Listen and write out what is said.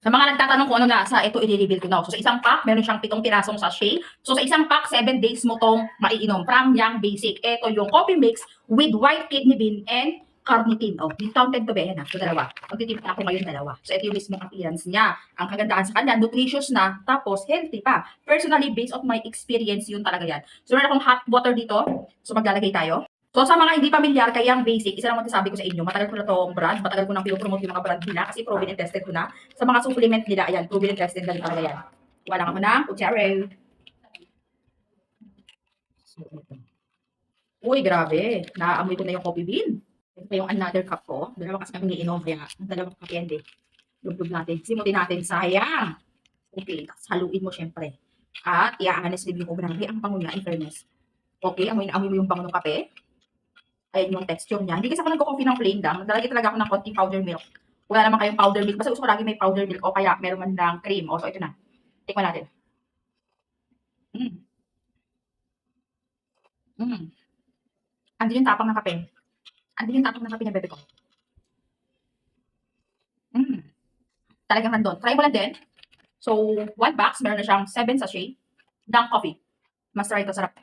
Sa mga nagtatanong kung ano lasa, ito i-reveal ko na. So, sa isang pack, meron siyang 7 pirasong sachet. So, sa isang pack, 7 days mo tong maiinom. From Young Basic. Ito yung coffee mix with white kidney bean and carnitine. Oh, discounted to be. So, dalawa. Magtitipid ako ngayon dalawa. So, ito yung mismong appearance niya. Ang kagandahan sa kanya, nutritious na, tapos healthy pa. Personally, based on my experience, yun talaga yan. So, meron akong hot water dito. So, maglalagay tayo. So sa mga hindi pamilyar kay Young Basic, isa lang masasabi ko sa inyo, matagal ko na tong brand, matagal ko nang pinopromote yung mga brand nila kasi proven and tested ko na. Sa mga supplement nila, ayan, proven and tested na rin talaga yan. Wala ako ng kutsara. Uy, grabe. Naaamoy ko na yung coffee bean. Ito pa yung another cup ko. Dalawa kasi kami iinom, kaya dalawang cup yan eh. Lublob natin. Simutin natin. Sayang. Okay, tapos haluin mo syempre. At i-honest review ko, grabe ang bango niya, in fairness. Okay, amoy na amoy mo yung bango ng kape. Ayan yung texture niya. Hindi kasi ako nagko-coffee ng plain lang. Naglalagay talaga ako ng konting powder milk. Wala naman kayong powder milk. Basta gusto ko lagi may powder milk o kaya meron man ng cream. O, so ito na. Tikman natin. Mm. Mm. Andun yung tapang ng kape. Andun yung tapang ng kape niya, bebe ko. Mm. Talagang nandun. Try mo lang din. So, one box, meron na siyang 7 sachet ng coffee. Mas try ito, sarap.